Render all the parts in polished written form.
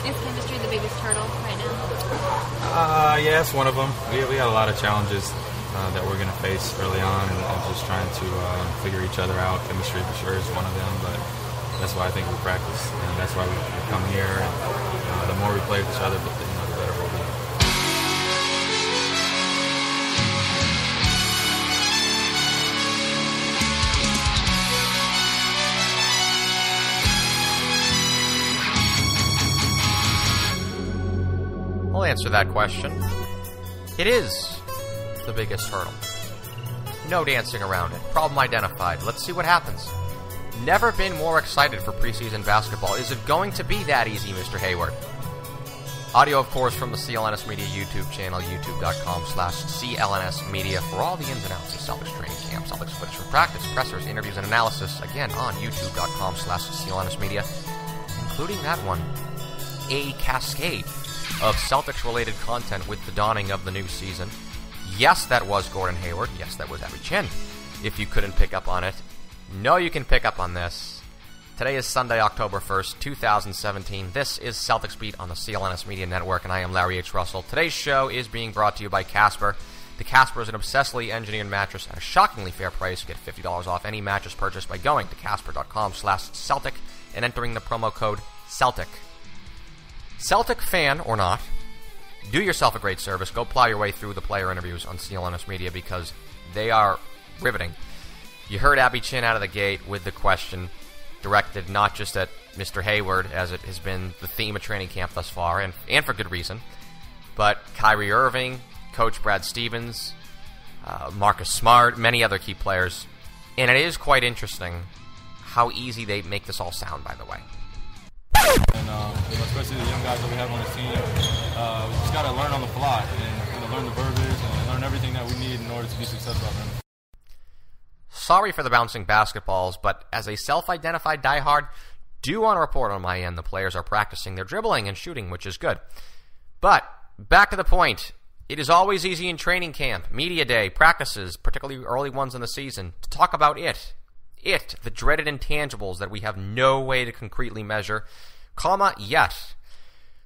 Is chemistry the biggest hurdle right now? Yeah, it's one of them. We had a lot of challenges that we're going to face early on, and just trying to figure each other out. Chemistry for sure is one of them, but that's why I think we practice, and that's why we come here. And the more we play with each other, the better we'll be. I'll answer that question. It is the biggest hurdle. No dancing around it. Problem identified. Let's see what happens. Never been more excited for preseason basketball. Is it going to be that easy, Mr. Hayward? Audio, of course, from the CLNS Media YouTube channel, youtube.com/CLNS Media, for all the ins and outs of Celtics training camp, Celtics footage from practice, pressers, interviews, and analysis, again, on youtube.com/CLNS Media, including that one, a cascade of Celtics-related content with the dawning of the new season. Yes, that was Gordon Hayward. Yes, that was Abby Chin. If you couldn't pick up on it, no, you can pick up on this. Today is Sunday, October 1st, 2017. This is Celtics Beat on the CLNS Media Network, and I am Larry H. Russell. Today's show is being brought to you by Casper. The Casper is an obsessively engineered mattress at a shockingly fair price. You get $50 off any mattress purchase by going to casper.com/Celtic and entering the promo code Celtic. Celtic fan or not, do yourself a great service. Go plow your way through the player interviews on CLNS Media because they are riveting. You heard Abby Chin out of the gate with the question directed not just at Mr. Hayward, as it has been the theme of training camp thus far, and for good reason, but Kyrie Irving, Coach Brad Stevens, Marcus Smart, many other key players. And it is quite interesting how easy they make this all sound, by the way. And especially the young guys that we have on the team, we just got to learn on the fly and learn the verbiage and learn everything that we need in order to be successful. Sorry for the bouncing basketballs, but as a self-identified diehard, do want to report on my end the players are practicing their dribbling and shooting, which is good. But back to the point. It is always easy in training camp, media day, practices, particularly early ones in the season, to talk about it, the dreaded intangibles that we have no way to concretely measure, yes.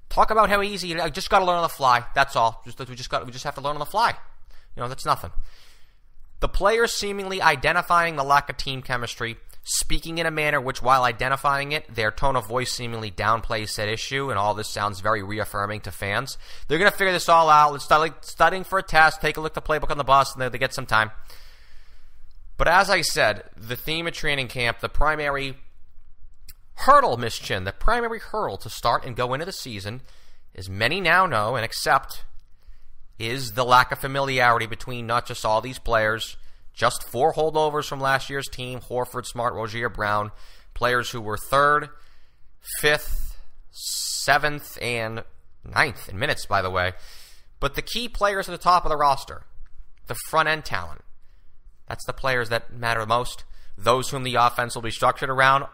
Talk about how easy I just got to learn on the fly. That's all. We just have to learn on the fly. That's nothing. The players seemingly identifying the lack of team chemistry, speaking in a manner which, while identifying it, their tone of voice seemingly downplays said issue, and all this sounds very reaffirming to fans. They're going to figure this all out. Let's start studying for a test, take a look at the playbook on the bus, and they get some time. But as I said, the theme of training camp, the primary hurdle, Miss Chin, the primary hurdle to start and go into the season, as many now know and accept, is the lack of familiarity between not just all these players, just 4 holdovers from last year's team, Horford, Smart, Rozier, Brown, players who were 3rd, 5th, 7th, and 9th in minutes, by the way. But the key players at the top of the roster, the front-end talent, that's the players that matter most, those whom the offense will be structured around,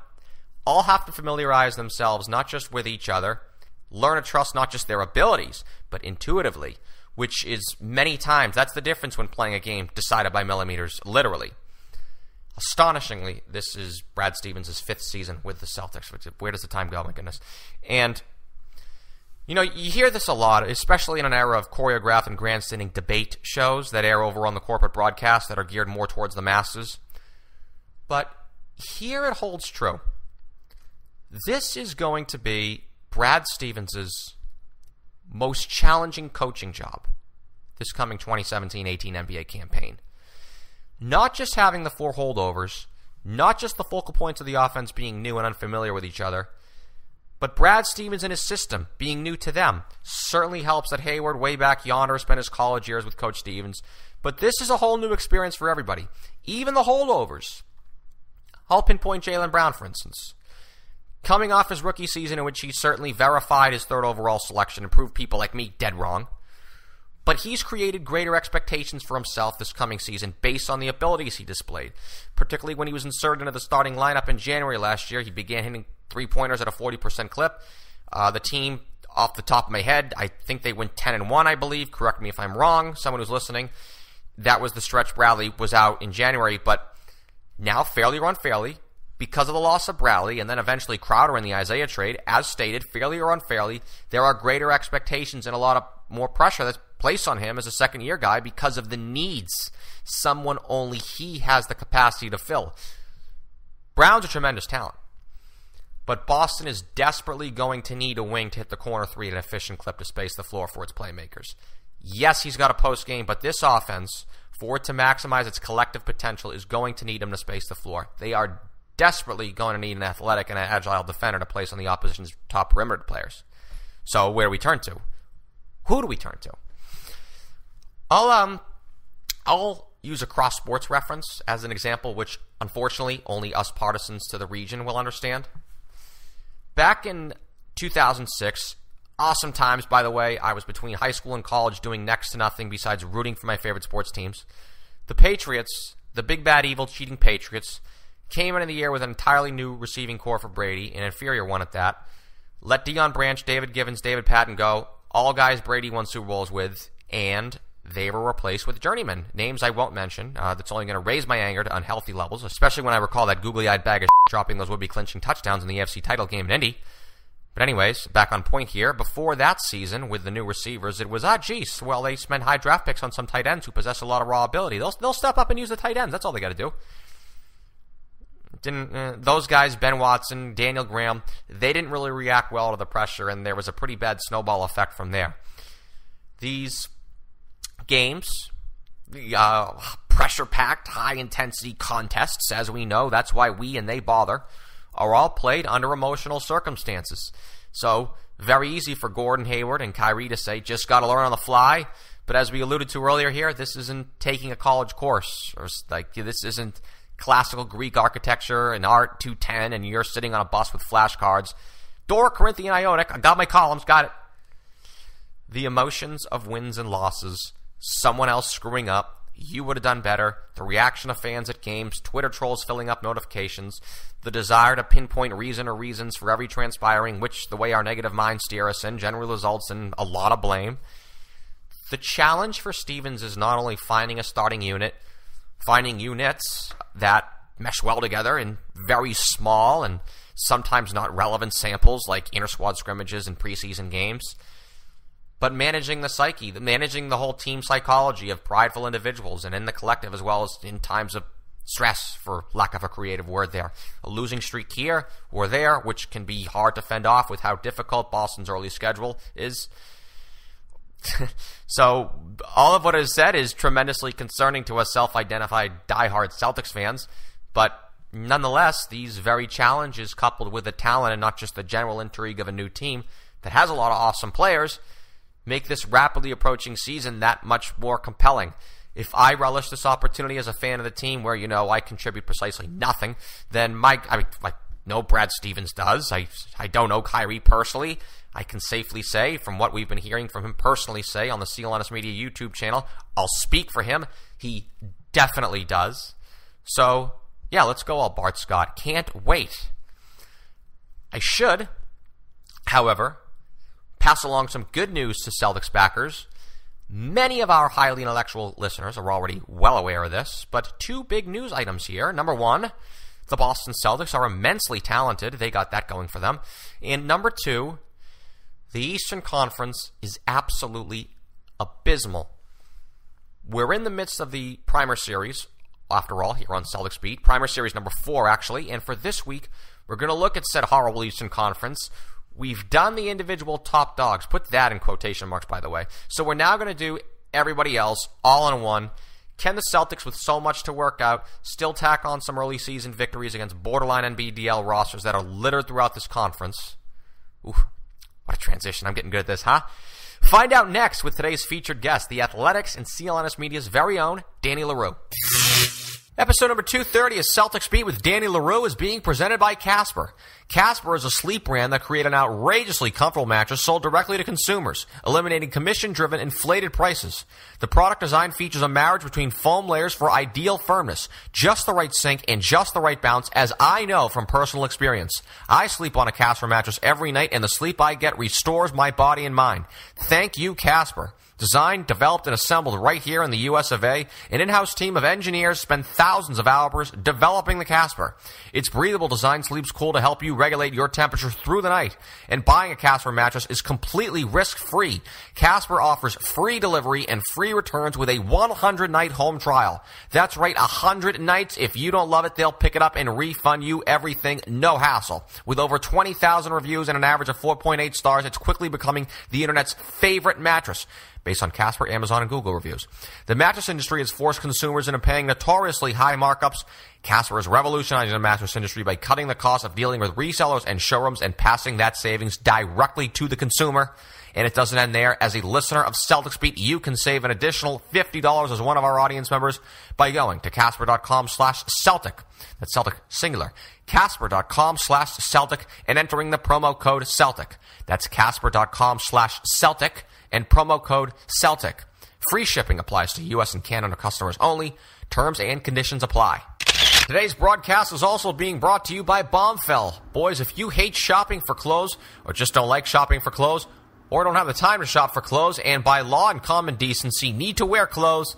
all have to familiarize themselves not just with each other, learn to trust not just their abilities, but intuitively, which is many times, that's the difference when playing a game decided by millimeters, literally. Astonishingly, this is Brad Stevens' 5th season with the Celtics. Where does the time go, my goodness? And, you hear this a lot, especially in an era of choreographed and grandstanding debate shows that air over on the corporate broadcast that are geared more towards the masses. But here it holds true. This is going to be Brad Stevens' most challenging coaching job this coming 2017-18 NBA campaign. Not just having the 4 holdovers, not just the focal points of the offense being new and unfamiliar with each other, but Brad Stevens and his system being new to them. Certainly helps that Hayward, way back yonder, spent his college years with Coach Stevens. But this is a whole new experience for everybody. Even the holdovers. I'll pinpoint Jaylen Brown, for instance. Coming off his rookie season in which he certainly verified his 3rd overall selection and proved people like me dead wrong. But he's created greater expectations for himself this coming season based on the abilities he displayed. Particularly when he was inserted into the starting lineup in January last year, he began hitting 3-pointers at a 40% clip. The team, off the top of my head, I think they went 10-1, I believe. Correct me if I'm wrong, someone who's listening. That was the stretch Bradley was out in January, but now, fairly or unfairly, because of the loss of Bradley and then eventually Crowder in the Isaiah trade, as stated, fairly or unfairly, there are greater expectations and a lot of more pressure that's placed on him as a second-year guy because of the needs someone only he has the capacity to fill. Brown's a tremendous talent, but Boston is desperately going to need a wing to hit the corner three at an efficient clip to space the floor for its playmakers. Yes, he's got a post game, but this offense, for it to maximize its collective potential, is going to need him to space the floor. They are desperately going to need an athletic and an agile defender to place on the opposition's top perimeter players. So where do we turn to? Who do we turn to? I'll use a cross-sports reference as an example, which unfortunately only us partisans to the region will understand. Back in 2006, awesome times, by the way. I was between high school and college doing next to nothing besides rooting for my favorite sports teams. The Patriots, the big bad evil cheating Patriots, came into the year with an entirely new receiving core for Brady, an inferior one at that. Let Deion Branch, David Givens, David Patton go, all guys Brady won Super Bowls with, and they were replaced with journeymen, names I won't mention. That's only going to raise my anger to unhealthy levels, especially when I recall that googly-eyed bag of dropping those would-be clinching touchdowns in the AFC title game in Indy. But anyways, back on point here. Before that season, with the new receivers, it was, geez, well, they spend high draft picks on some tight ends who possess a lot of raw ability. They'll step up and use the tight ends. That's all they got to do. Those guys, Ben Watson, Daniel Graham, they didn't really react well to the pressure, and there was a pretty bad snowball effect from there. These games, pressure-packed, high-intensity contests, as we know, that's why we and they bother, are all played under emotional circumstances. So, very easy for Gordon Hayward and Kyrie to say, just got to learn on the fly. But as we alluded to earlier here, this isn't taking a college course. Or this isn't classical Greek architecture and Art 210, and you're sitting on a bus with flashcards. Doric, Corinthian, Ionic, I got my columns, got it. The emotions of wins and losses, someone else screwing up, you would have done better, the reaction of fans at games, Twitter trolls filling up notifications, the desire to pinpoint reason or reasons for every transpiring, which, the way our negative minds steer us in, generally results in a lot of blame. The challenge for Stevens is not only finding a starting unit, finding units that mesh well together in very small and sometimes not relevant samples like inter-squad scrimmages and preseason games, but managing the psyche, managing the whole team psychology of prideful individuals and in the collective as well as in times of stress, for lack of a creative word there. A losing streak here or there, which can be hard to fend off with how difficult Boston's early schedule is. So all of what is said is tremendously concerning to us self-identified diehard Celtics fans, but nonetheless, these very challenges coupled with the talent and not just the general intrigue of a new team that has a lot of awesome players make this rapidly approaching season that much more compelling. If I relish this opportunity as a fan of the team where, I contribute precisely nothing, then I know Brad Stevens does. I don't know Kyrie personally. I can safely say, from what we've been hearing from him personally say on the Seal Honest Media YouTube channel, I'll speak for him. He definitely does. So, yeah, let's go all Bart Scott. Can't wait. I should, however, pass along some good news to Celtics backers. Many of our highly intellectual listeners are already well aware of this, but two big news items here. Number one, the Boston Celtics are immensely talented. They got that going for them. And number two, the Eastern Conference is absolutely abysmal. We're in the midst of the Primer Series, after all, here on Celtics Beat. Primer Series number 4, actually. And for this week, we're going to look at said horrible Eastern Conference. We've done the individual top dogs. Put that in quotation marks, by the way. So we're now going to do everybody else all in one. Can the Celtics, with so much to work out, still tack on some early season victories against borderline NBDL rosters that are littered throughout this conference? Ooh, what a transition. I'm getting good at this, huh? Find out next with today's featured guest, the Athletics and Seal Honest Media's very own Danny Leroux. Episode number 230 of Celtics Beat with Danny Leroux is being presented by Casper. Casper is a sleep brand that created an outrageously comfortable mattress sold directly to consumers, eliminating commission-driven inflated prices. The product design features a marriage between foam layers for ideal firmness, just the right sink, and just the right bounce, as I know from personal experience. I sleep on a Casper mattress every night, and the sleep I get restores my body and mind. Thank you, Casper. Designed, developed, and assembled right here in the US of A, an in-house team of engineers spend thousands of hours developing the Casper. Its breathable design sleeps cool to help you regulate your temperature through the night. And buying a Casper mattress is completely risk-free. Casper offers free delivery and free returns with a 100-night home trial. That's right, 100 nights. If you don't love it, they'll pick it up and refund you everything, no hassle. With over 20,000 reviews and an average of 4.8 stars, it's quickly becoming the internet's favorite mattress, based on Casper, Amazon, and Google reviews. The mattress industry has forced consumers into paying notoriously high markups. Casper is revolutionizing the mattress industry by cutting the cost of dealing with resellers and showrooms and passing that savings directly to the consumer. And it doesn't end there. As a listener of Celtics Beat, you can save an additional $50 as one of our audience members by going to Casper.com/Celtic. That's Celtic singular. Casper.com/Celtic and entering the promo code Celtic. That's Casper.com/Celtic and promo code Celtic. Free shipping applies to U.S. and Canada customers only. Terms and conditions apply. Today's broadcast is also being brought to you by Bombfell. Boys, if you hate shopping for clothes or just don't like shopping for clothes or don't have the time to shop for clothes and by law and common decency need to wear clothes,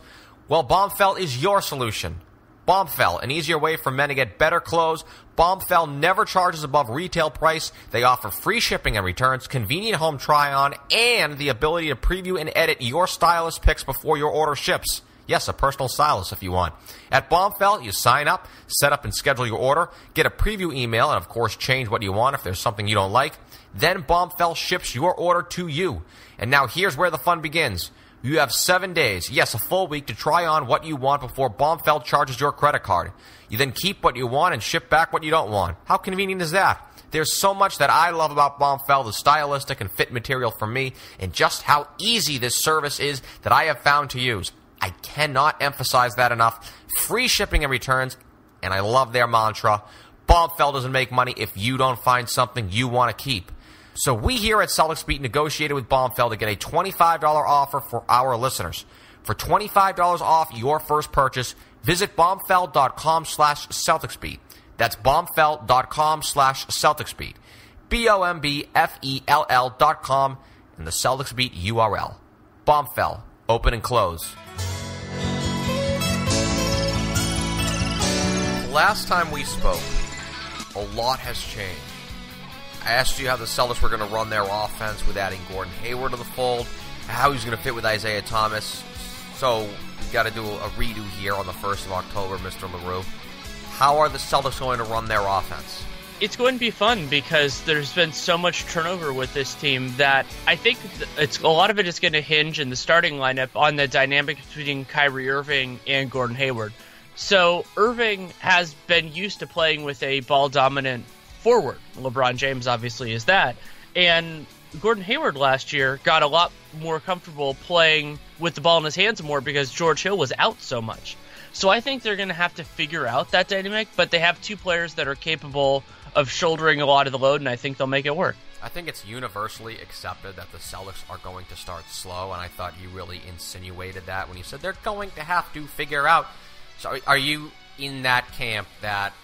well, Bombfell is your solution. Bombfell, an easier way for men to get better clothes. Bombfell never charges above retail price. They offer free shipping and returns, convenient home try-on, and the ability to preview and edit your stylist picks before your order ships. Yes, a personal stylist if you want. At Bombfell, you sign up, set up and schedule your order, get a preview email, and of course change what you want if there's something you don't like. Then Bombfell ships your order to you. And now here's where the fun begins. You have 7 days, yes, a full week, to try on what you want before Bombfell charges your credit card. You then keep what you want and ship back what you don't want. How convenient is that? There's so much that I love about Bombfell, the stylistic and fit material for me, and just how easy this service is that I have found to use. I cannot emphasize that enough. Free shipping and returns, and I love their mantra. Bombfell doesn't make money if you don't find something you want to keep. So we here at Celtics Beat negotiated with Bombfell to get a $25 offer for our listeners. For $25 off your first purchase, visit bombfell.com/CelticsBeat. That's bombfell.com/CelticsBeat. BOMBFELL.com and the Celtics Beat URL. Bombfell, open and close. Last time we spoke, a lot has changed. I asked you how the Celtics were going to run their offense with adding Gordon Hayward to the fold, how he's going to fit with Isaiah Thomas. So we've got to do a redo here on the 1st of October, Mr. Leroux. How are the Celtics going to run their offense? It's going to be fun because there's been so much turnover with this team that I think a lot of it is going to hinge in the starting lineup on the dynamic between Kyrie Irving and Gordon Hayward. So Irving has been used to playing with a ball-dominant forward. LeBron James obviously is that. And Gordon Hayward last year got a lot more comfortable playing with the ball in his hands more because George Hill was out so much. So I think they're going to have to figure out that dynamic, but they have two players that are capable of shouldering a lot of the load, and I think they'll make it work. I think it's universally accepted that the Celtics are going to start slow, and I thought you really insinuated that when you said they're going to have to figure out. So are you in that camp that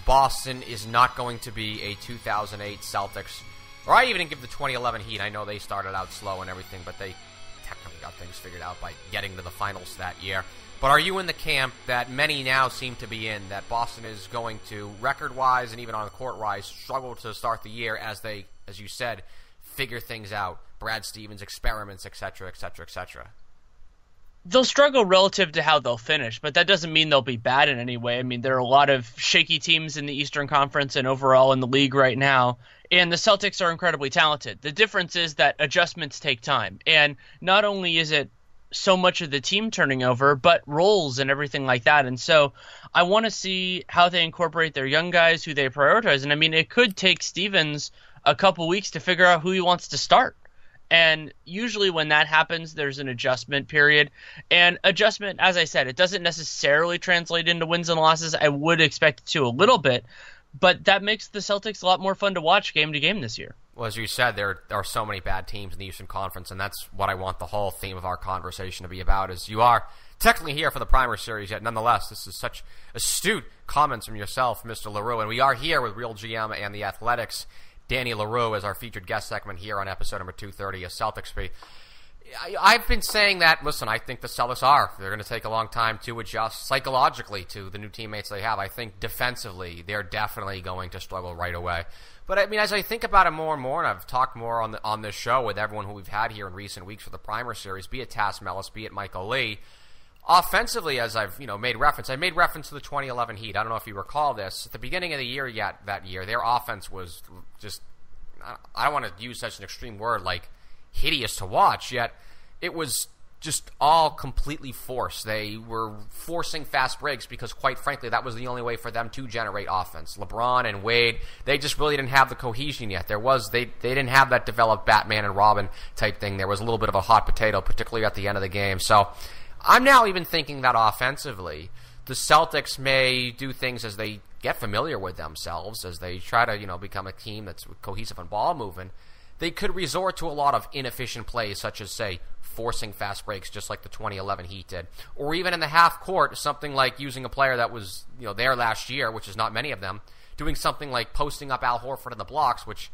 Boston is not going to be a 2008 Celtics, or I even give the 2011 Heat. I know they started out slow and everything, but they technically got things figured out by getting to the finals that year. But are you in the camp that many now seem to be in, that Boston is going to, record-wise and even on the court-wise, struggle to start the year as they, as you said, figure things out, Brad Stevens experiments, etc., etc., etc.? They'll struggle relative to how they'll finish, but that doesn't mean they'll be bad in any way. I mean, there are a lot of shaky teams in the Eastern Conference and overall in the league right now, and the Celtics are incredibly talented. The difference is that adjustments take time, and not only is it so much of the team turning over, but roles and everything like that. And so I want to see how they incorporate their young guys, who they prioritize. And I mean, it could take Stevens a couple weeks to figure out who he wants to start. And usually when that happens, there's an adjustment period. And adjustment, as I said, it doesn't necessarily translate into wins and losses. I would expect it to a little bit, but that makes the Celtics a lot more fun to watch game to game this year. Well, as you said, there are so many bad teams in the Eastern Conference, and that's what I want the whole theme of our conversation to be about, is you are technically here for the primary series, yet nonetheless, this is such astute comments from yourself, Mr. Leroux, and we are here with Real GM and the Athletics. Danny Leroux is our featured guest segment here on episode number 230 of Celtics Beat. I've been saying that, listen, I think the Celtics they're going to take a long time to adjust psychologically to the new teammates they have. I think defensively, they're definitely going to struggle right away. But, I mean, as I think about it more and more, and I've talked more on this show with everyone who we've had here in recent weeks for the Primer Series, be it Taz Mellis, be it Michael Lee, offensively, as I've made reference to the 2011 Heat. I don't know if you recall this. At the beginning of the year that year, their offense was just, I don't want to use such an extreme word like hideous to watch, yet it was just all completely forced. They were forcing fast breaks because, quite frankly, that was the only way for them to generate offense. LeBron and Wade, they just really didn't have the cohesion yet. They didn't have that developed Batman and Robin type thing. There was a little bit of a hot potato, particularly at the end of the game. So I'm now even thinking that offensively, the Celtics may do things as they get familiar with themselves, as they try to become a team that's cohesive and ball moving. They could resort to a lot of inefficient plays, such as, say, forcing fast breaks, just like the 2011 Heat did. Or even in the half court, something like using a player that was there last year, which is not many of them, doing something like posting up Al Horford in the blocks, which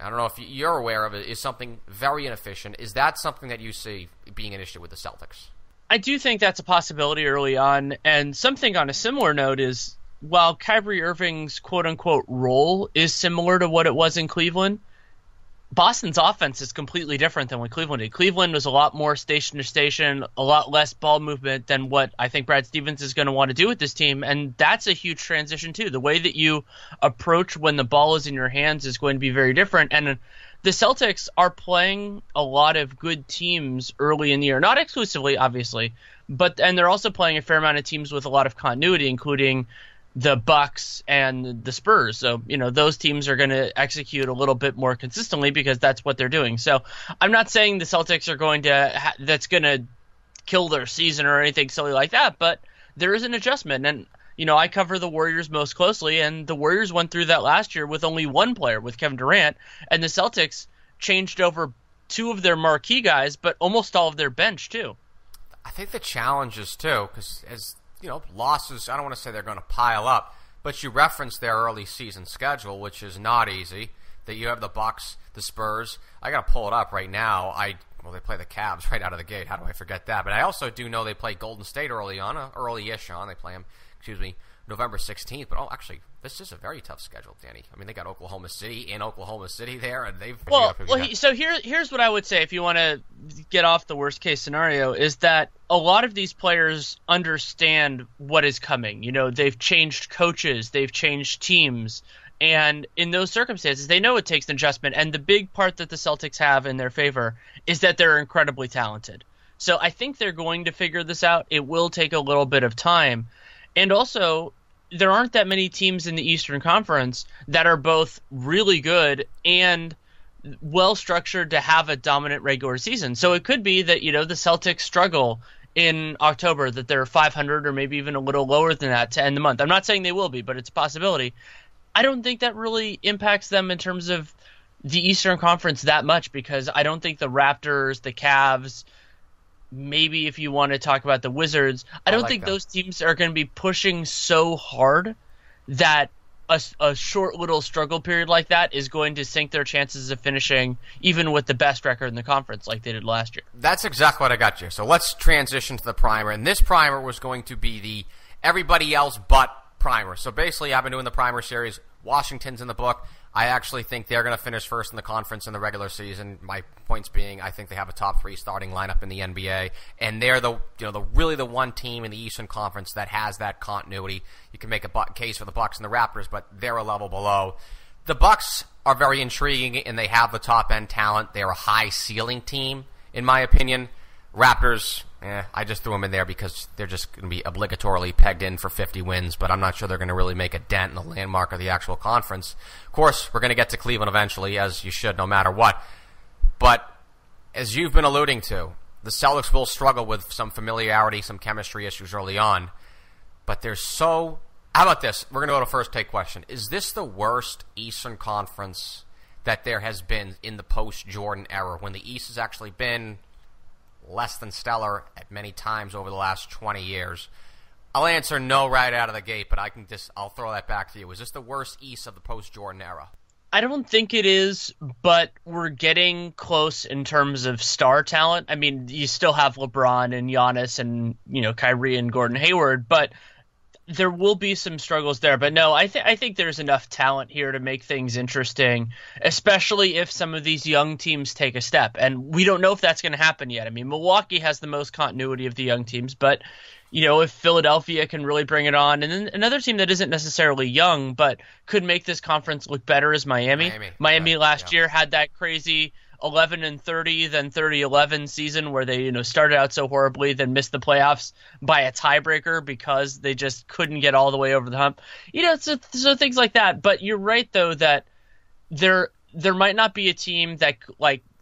I don't know if you're aware of it, is something very inefficient. Is that something that you see being an issue with the Celtics? I do think that's a possibility early on. And something on a similar note is, while Kyrie Irving's quote-unquote role is similar to what it was in Cleveland, Boston's offense is completely different than what Cleveland did. Cleveland was a lot more station to station, a lot less ball movement than what I think Brad Stevens is going to want to do with this team, and that's a huge transition too. The way that you approach when the ball is in your hands is going to be very different, and the Celtics are playing a lot of good teams early in the year, not exclusively, obviously, and they're also playing a fair amount of teams with a lot of continuity, including the Bucks and the Spurs. So, those teams are going to execute a little bit more consistently because that's what they're doing. So I'm not saying the Celtics are going to that's going to kill their season or anything silly like that, but there is an adjustment. And, I cover the Warriors most closely, and the Warriors went through that last year with only one player, with Kevin Durant, and the Celtics changed over two of their marquee guys, but almost all of their bench too. I think the challenge is too, because as losses, I don't want to say they're going to pile up, but you referenced their early season schedule, which is not easy. That you have the Bucks, the Spurs. I got to pull it up right now. They play the Cavs right out of the gate. How do I forget that? But I also do know they play Golden State early-ish on. They play them, November 16th. But, actually, this is a very tough schedule, Danny. I mean, they got Oklahoma City there, and they've... So here's what I would say if you want to get off the worst-case scenario, is that a lot of these players understand what is coming. They've changed coaches, they've changed teams, and in those circumstances, they know it takes an adjustment, and the big part that the Celtics have in their favor is that they're incredibly talented. So I think they're going to figure this out. It will take a little bit of time. And also, there aren't that many teams in the Eastern Conference that are both really good and well-structured to have a dominant regular season. So it could be that, the Celtics struggle in October, that they're 500 or maybe even a little lower than that to end the month. I'm not saying they will be, but it's a possibility. I don't think that really impacts them in terms of the Eastern Conference that much, because I don't think the Raptors, the Cavs, maybe if you want to talk about the Wizards, I don't think those teams are going to be pushing so hard that a short little struggle period like that is going to sink their chances of finishing even with the best record in the conference like they did last year. That's exactly what I got you. So let's transition to the primer. And this primer was going to be the everybody else but primer. So basically, I've been doing the primer series. Washington's in the book. I actually think they're going to finish first in the conference in the regular season. My points being, I think they have a top 3 starting lineup in the NBA, and they're the one team in the Eastern Conference that has that continuity. You can make a case for the Bucks and the Raptors, but they're a level below. The Bucks are very intriguing, and they have the top end talent. They're a high ceiling team, in my opinion. Raptors, I just threw them in there because they're just going to be obligatorily pegged in for 50 wins, but I'm not sure they're going to really make a dent in the landmark of the actual conference. Of course, we're going to get to Cleveland eventually, as you should, no matter what. But as you've been alluding to, the Celtics will struggle with some familiarity, some chemistry issues early on. But they're so... How about this? We're going to go to first take question. Is this the worst Eastern Conference that there has been in the post-Jordan era, when the East has actually been less than stellar at many times over the last 20 years? I'll answer no right out of the gate, but I'll throw that back to you. Is this the worst East of the post-Jordan era? I don't think it is, but we're getting close in terms of star talent. I mean, you still have LeBron and Giannis and, Kyrie and Gordon Hayward, but there will be some struggles there. But no, I think there's enough talent here to make things interesting, especially if some of these young teams take a step. And we don't know if that's going to happen yet. I mean, Milwaukee has the most continuity of the young teams, but if Philadelphia can really bring it on, and then another team that isn't necessarily young but could make this conference look better is Miami. Miami last year had that crazy 11-30, then 30-11 season where they started out so horribly, then missed the playoffs by a tiebreaker because they just couldn't get all the way over the hump. So things like that. But you're right though that there might not be a team that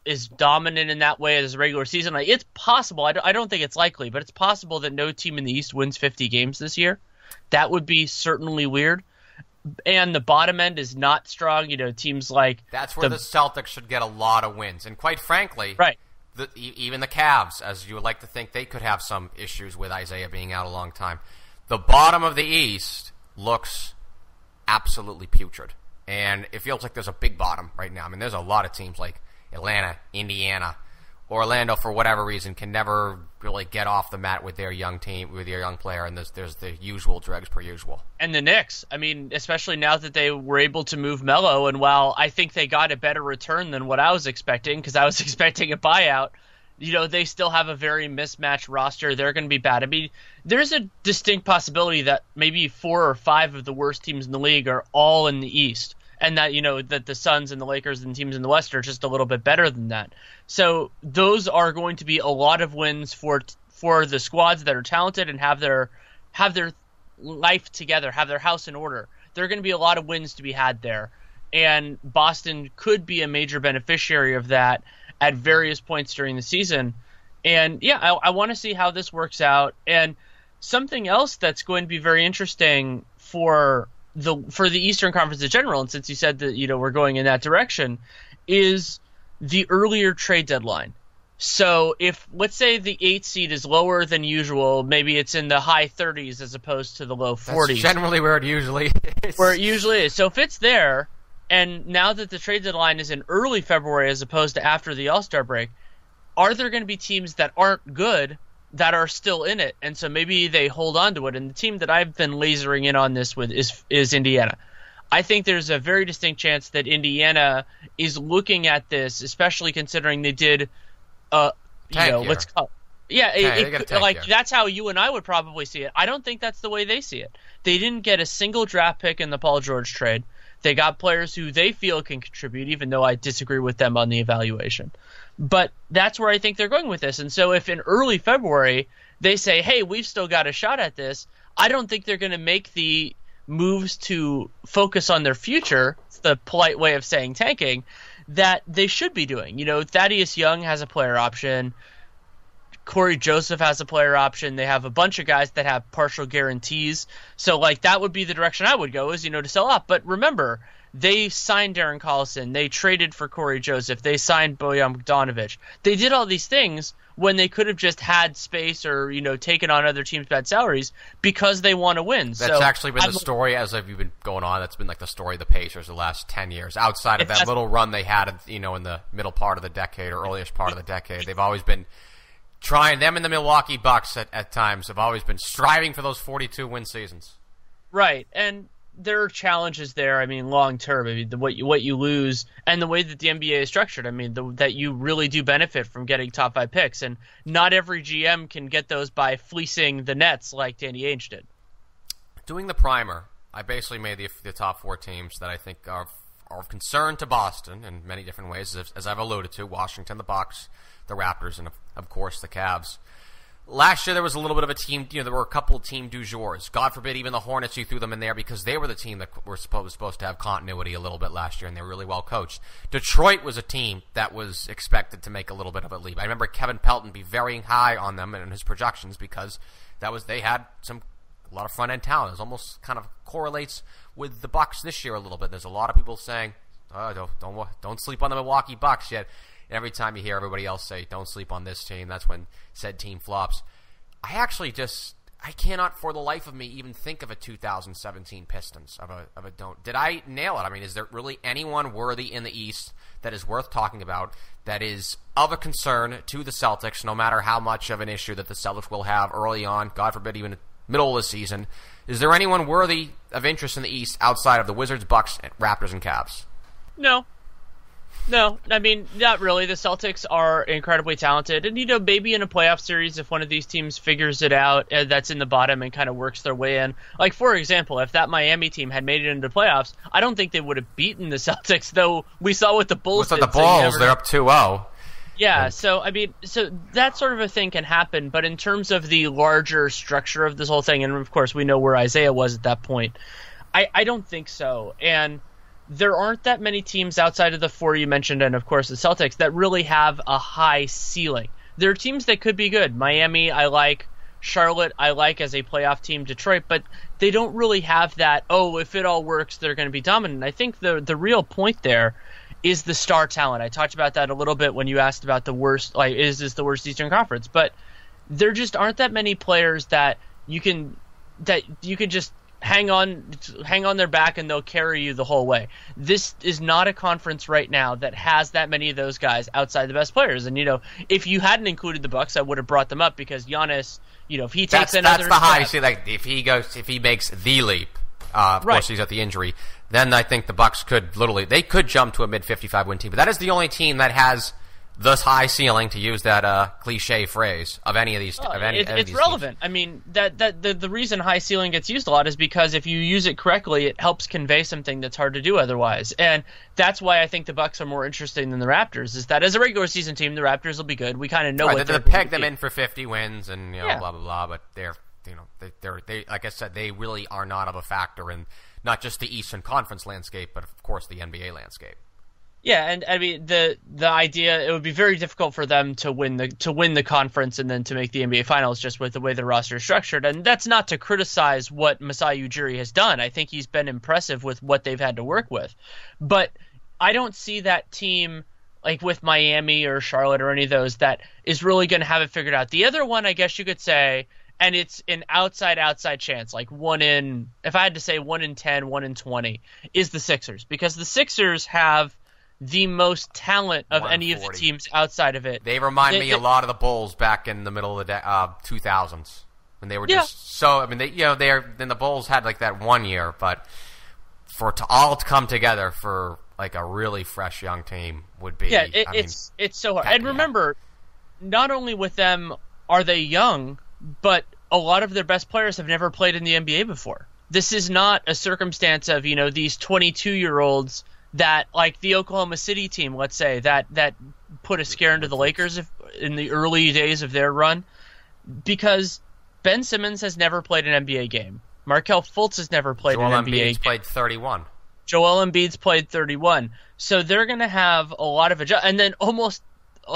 is dominant in that way as a regular season. It's possible. I don't think it's likely, but it's possible that no team in the East wins 50 games this year. That would be certainly weird. And the bottom end is not strong. Teams like that's where the Celtics should get a lot of wins. And quite frankly, right. Even the Cavs, as you would like to think, they could have some issues with Isaiah being out a long time. The bottom of the East looks absolutely putrid, and it feels like there's a big bottom right now. I mean, there's a lot of teams like Atlanta, Indiana, Orlando, for whatever reason, can never really get off the mat with their young team, with their young player, and there's the usual dregs per usual. And the Knicks, I mean, especially now that they were able to move Melo, and while I think they got a better return than what I was expecting, because I was expecting a buyout, they still have a very mismatched roster. They're going to be bad. I mean, there's a distinct possibility that maybe 4 or 5 of the worst teams in the league are all in the East. And that, that the Suns and the Lakers and teams in the West are just a little bit better than that. So those are going to be a lot of wins for the squads that are talented and have their life together, have their house in order. There are going to be a lot of wins to be had there. And Boston could be a major beneficiary of that at various points during the season. And yeah, I want to see how this works out. And something else that's going to be very interesting for the Eastern Conference in general, and since you said that we're going in that direction, is the earlier trade deadline. So if, let's say, the 8th seed is lower than usual, maybe it's in the high 30s as opposed to the low 40s. That's generally where it usually is. Where it usually is. So if it's there, and now that the trade deadline is in early February as opposed to after the All-Star break, are there going to be teams that aren't good that are still in it, and so maybe they hold on to it? And the team that I've been lasering in on this with is Indiana. I think there's a very distinct chance that Indiana is looking at this, especially considering they did, let's call that's how you and I would probably see it. I don't think that's the way they see it. They didn't get a single draft pick in the Paul George trade. They got players who they feel can contribute, even though I disagree with them on the evaluation. But that's where I think they're going with this. And so if in early February they say, hey, we've still got a shot at this, I don't think they're going to make the moves to focus on their future, the polite way of saying tanking, that they should be doing. Thaddeus Young has a player option. Corey Joseph has a player option. They have a bunch of guys that have partial guarantees. So, that would be the direction I would go is, to sell off. But remember, they signed Darren Collison. They traded for Corey Joseph. They signed Bojan Bogdanovic. They did all these things when they could have just had space or, taken on other teams' bad salaries because they want to win. That's actually been the story as you've been going on. That's been the story of the Pacers the last 10 years. Outside of that little run they had, in the middle part of the decade or earliest part of the decade, they've always been trying. Them and the Milwaukee Bucks at times have always been striving for those 42-win seasons. Right, and there are challenges there. I mean, long term. I mean, what you lose, and the way that the NBA is structured. I mean, that you really do benefit from getting top 5 picks, and not every GM can get those by fleecing the Nets like Danny Ainge did. Doing the primer, I basically made the top 4 teams that I think are of concern to Boston in many different ways, as I've alluded to: Washington, the Bucks, the Raptors, and of course the Cavs. Last year there was a little bit of a team, there were a couple of team du jours. God forbid even the Hornets, you threw them in there because they were the team that were supposed to have continuity a little bit last year, and they were really well coached. Detroit was a team that was expected to make a little bit of a leap. I remember Kevin Pelton be very high on them in his projections because they had a lot of front end talent. It almost kind of correlates with the Bucks this year a little bit. There's a lot of people saying, don't sleep on the Milwaukee Bucks yet. And every time you hear everybody else say, don't sleep on this team, that's when said team flops. I actually I cannot for the life of me even think of a 2017 Pistons of a don't. Did I nail it? I mean, is there really anyone worthy in the East that is worth talking about that is of a concern to the Celtics, no matter how much of an issue that the Celtics will have early on, God forbid even middle of the season? Is there anyone worthy of interest in the East outside of the Wizards, Bucks, Raptors, and Cavs? No, I mean, not really. The Celtics are incredibly talented. And, maybe in a playoff series, if one of these teams figures it out that's in the bottom and kind of works their way in. Like, for example, if that Miami team had made it into playoffs, I don't think they would have beaten the Celtics, though we saw what the Bulls did. The Bulls, they're up 2-0. Yeah, so that sort of a thing can happen. But in terms of the larger structure of this whole thing, and of course we know where Isaiah was at that point, I don't think so. And there aren't that many teams outside of the four you mentioned, and of course the Celtics, that really have a high ceiling. There are teams that could be good. Miami, I like. Charlotte, I like as a playoff team. Detroit, but they don't really have that, if it all works, they're going to be dominant. I think the real point there is the star talent. I talked about that a little bit when you asked about the worst, like, is this the worst Eastern Conference? But there just aren't that many players that you can just hang on their back and they'll carry you the whole way. This is not a conference right now that has that many of those guys outside the best players. And if you hadn't included the Bucks, I would have brought them up because Giannis, if he takes another that's the high. step, See, like if he makes the leap, of right. course he's at the injury, then I think the Bucks could jump to a mid-55 win team. But that is the only team that has this high ceiling, to use that cliche phrase, of any of these. It's relevant. Teams. I mean, the reason high ceiling gets used a lot is because if you use it correctly, it helps convey something that's hard to do otherwise. And that's why I think the Bucks are more interesting than the Raptors. Is that as a regular season team, the Raptors will be good. We kind of know what they're peg them in for 50 wins and blah blah blah. But they're they like I said, they really are not of a factor in not just the Eastern Conference landscape, but of course the NBA landscape. Yeah, and I mean the idea, it would be very difficult for them to win the conference and then to make the NBA Finals just with the way the roster is structured. And that's not to criticize what Masai Ujiri has done. I think he's been impressive with what they've had to work with. But I don't see that team like with Miami or Charlotte or any of those that is really going to have it figured out. The other one, I guess you could say, and it's an outside chance, like 1 in 10, 1 in 20, is the Sixers. Because the Sixers have the most talent of any of the teams outside of it. They remind me a lot of the Bulls back in the middle of the 2000s when they were just so. I mean, then the Bulls had like that 1 year, but for to all to come together for like a really fresh young team would be. Yeah, it's so hard. And remember, not only with them are they young, but a lot of their best players have never played in the NBA before. This is not a circumstance of these 22-year-olds. That, like the Oklahoma City team, let's say, that put a scare into the Lakers in the early days of their run, because Ben Simmons has never played an NBA game. Markelle Fultz has never played an NBA game. Played 31. Joel Embiid's played 31. So they're going to have a lot of and then almost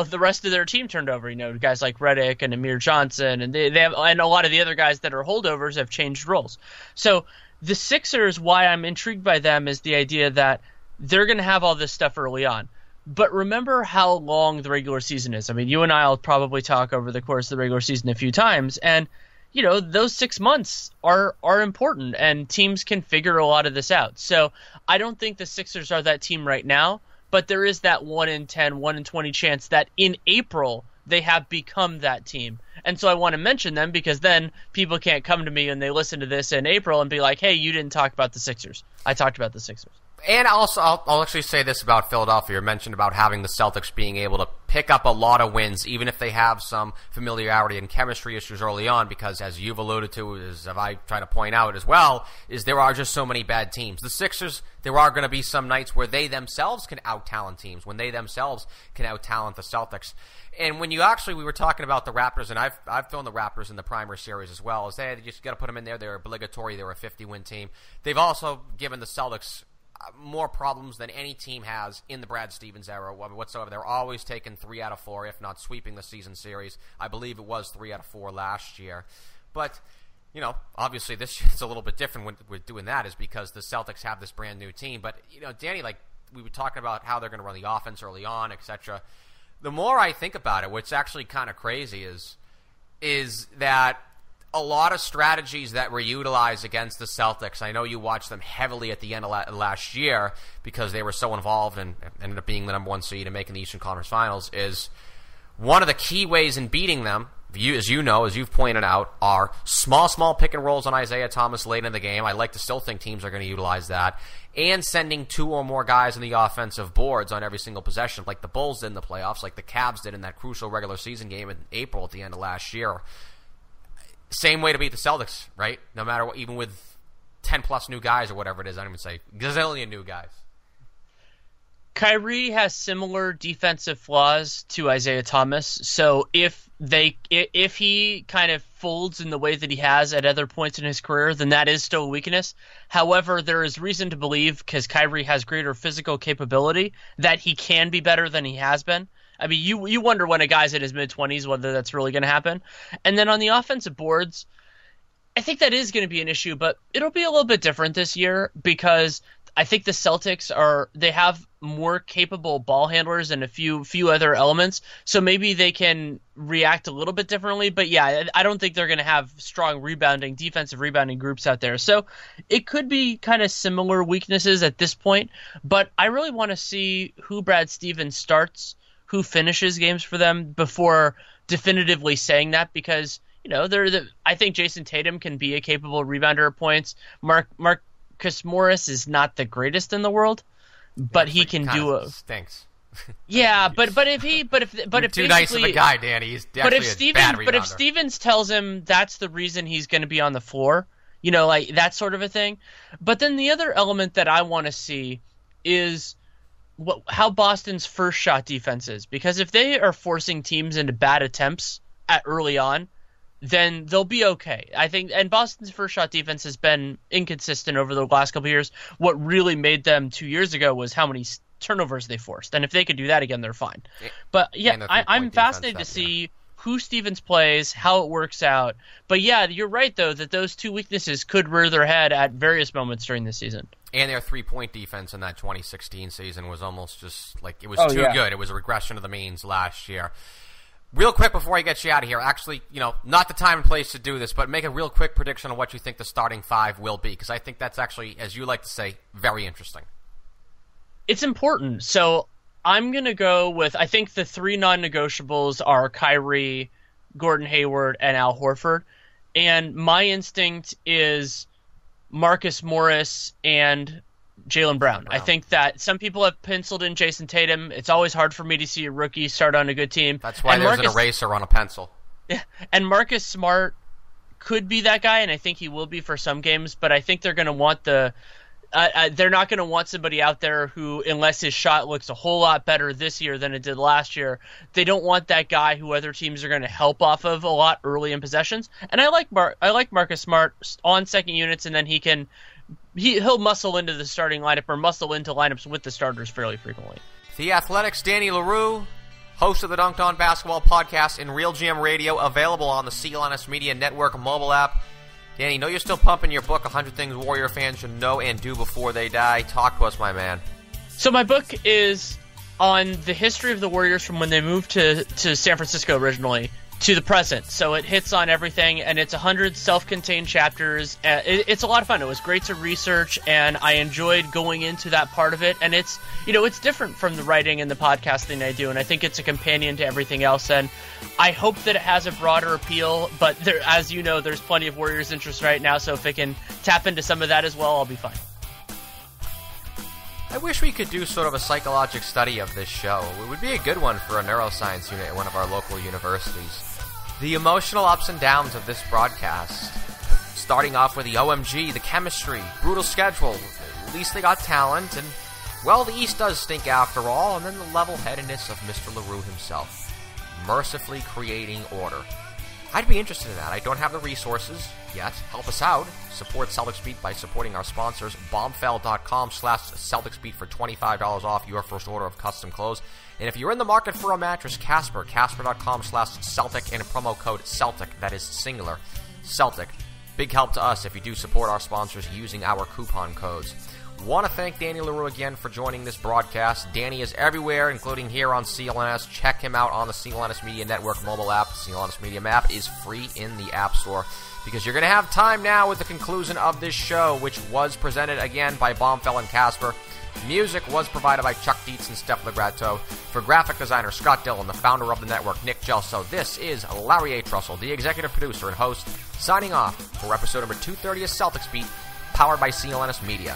the rest of their team turned over. Guys like Redick and Amir Johnson, and they have, and a lot of the other guys that are holdovers have changed roles. So the Sixers, why I'm intrigued by them is the idea that they're going to have all this stuff early on. But remember how long the regular season is. I mean, you and I will probably talk over the course of the regular season a few times. And, those 6 months are important, and teams can figure a lot of this out. So I don't think the Sixers are that team right now, but there is that 1 in 10, 1 in 20 chance that in April they have become that team. And so I want to mention them because then people can't come to me when they listen to this in April and be like, hey, you didn't talk about the Sixers. I talked about the Sixers. And also, I'll actually say this about Philadelphia. You mentioned about having the Celtics being able to pick up a lot of wins, even if they have some familiarity and chemistry issues early on, because as you've alluded to, as I try to point out as well, is there are just so many bad teams. The Sixers, there are going to be some nights where they themselves can out-talent teams, when they themselves can out-talent the Celtics. And when we were talking about the Raptors, and I've thrown the Raptors in the primary series as well, is they just got to put them in there. They're obligatory. They're a 50-win team. They've also given the Celtics more problems than any team has in the Brad Stevens era whatsoever. They're always taking 3 out of 4, if not sweeping the season series. I believe it was 3 out of 4 last year. But, obviously this year it's a little bit different with doing that, is because the Celtics have this brand new team. But, Danny, like we were talking about how they're going to run the offense early on, etc. The more I think about it, what's actually kind of crazy is that a lot of strategies that were utilized against the Celtics. I know you watched them heavily at the end of last year because they were so involved and ended up being the number 1 seed and making the Eastern Conference Finals. Is one of the key ways in beating them, as you've pointed out, are small pick and rolls on Isaiah Thomas late in the game. I like to still think teams are going to utilize that. And sending 2 or more guys in the offensive boards on every single possession, like the Bulls did in the playoffs, like the Cavs did in that crucial regular season game in April at the end of last year. Same way to beat the Celtics, right? No matter what, even with 10-plus new guys or whatever it is, I don't even say gazillion new guys. Kyrie has similar defensive flaws to Isaiah Thomas, so if he kind of folds in the way that he has at other points in his career, then that is still a weakness. However, there is reason to believe, because Kyrie has greater physical capability, that he can be better than he has been. I mean, you wonder when a guy's in his mid-20s whether that's really going to happen. And then on the offensive boards, I think that is going to be an issue, but it'll be a little bit different this year because I think the Celtics they have more capable ball handlers and a few other elements, so maybe they can react a little bit differently. But yeah, I don't think they're going to have strong defensive rebounding groups out there. So it could be kind of similar weaknesses at this point, but I really want to see who Brad Stevens starts, who finishes games for them before definitively saying that, because I think Jason Tatum can be a capable rebounder at points. Marcus Morris is not the greatest in the world, but he can do stinks. Yeah, but if too nice of a guy, Danny. He's definitely a bad rebounder. But if Stevens tells him that's the reason he's going to be on the floor, like that sort of a thing. But then the other element that I want to see is how Boston's first shot defense is, because if they are forcing teams into bad attempts early on, then they'll be okay. I think, and Boston's first shot defense has been inconsistent over the last couple of years. What really made them 2 years ago was how many turnovers they forced, and if they could do that again, they're fine. But yeah, I'm fascinated to see who Stevens plays, how it works out. But yeah, you're right though that those 2 weaknesses could rear their head at various moments during the season. And their 3-point defense in that 2016 season was almost just like it was too good. It was a regression to the means last year. Real quick before I get you out of here, actually, not the time and place to do this, but make a real quick prediction on what you think the starting 5 will be, because I think that's actually, as you like to say, very interesting. It's important. So I'm going to go with, I think the 3 non-negotiables are Kyrie, Gordon Hayward, and Al Horford. And my instinct is Marcus Morris and Jaylen Brown. I think that some people have penciled in Jason Tatum. It's always hard for me to see a rookie start on a good team. That's why there's an eraser on a pencil. Yeah, and Marcus Smart could be that guy, and I think he will be for some games, but I think they're going to want they're not going to want somebody out there who, unless his shot looks a whole lot better this year than it did last year, they don't want that guy who other teams are going to help off of a lot early in possessions. And I like Marcus Smart on second units, and then he'll muscle into the starting lineup or muscle into lineups with the starters fairly frequently. The Athletics' Danny Leroux, host of the Dunked On Basketball podcast in Real GM Radio, available on the CLNS Media Network mobile app. Danny, know you're still pumping your book, 100 Things Warrior Fans Should Know and Do Before They Die. Talk to us, my man. So my book is on the history of the Warriors from when they moved to San Francisco originally to the present. So it hits on everything, and it's 100 self-contained chapters. It's a lot of fun. It was great to research, and I enjoyed going into that part of it. And it's different from the writing and the podcasting I do, and I think it's a companion to everything else. And I hope that it has a broader appeal, but as you know, there's plenty of Warriors interest right now, so if it can tap into some of that as well, I'll be fine. I wish we could do sort of a psychologic study of this show. It would be a good one for a neuroscience unit at one of our local universities. The emotional ups and downs of this broadcast, starting off with the OMG, the chemistry, brutal schedule, at least they got talent, and, well, the East does stink after all, and then the level-headedness of Mr. Leroux himself, mercifully creating order. I'd be interested in that. I don't have the resources yet. Help us out. Support Celtics Beat by supporting our sponsors, bombfell.com/CelticsBeat for $25 off your first order of custom clothes. And if you're in the market for a mattress, Casper.com/Celtic and promo code Celtic, that is singular, Celtic. Big help to us if you do support our sponsors using our coupon codes. Want to thank Danny Leroux again for joining this broadcast. Danny is everywhere, including here on CLNS. Check him out on the CLNS Media Network mobile app. The CLNS Media app is free in the App Store, because you're going to have time now with the conclusion of this show, which was presented again by Baumfell and Casper. Music was provided by Chuck Dietz and Steph Legrato. For graphic designer Scott Dillon, the founder of the network, Nick Gelso, this is Larry A. Trussell, the executive producer and host, signing off for episode number 230 of Celtics Beat, powered by CLNS Media.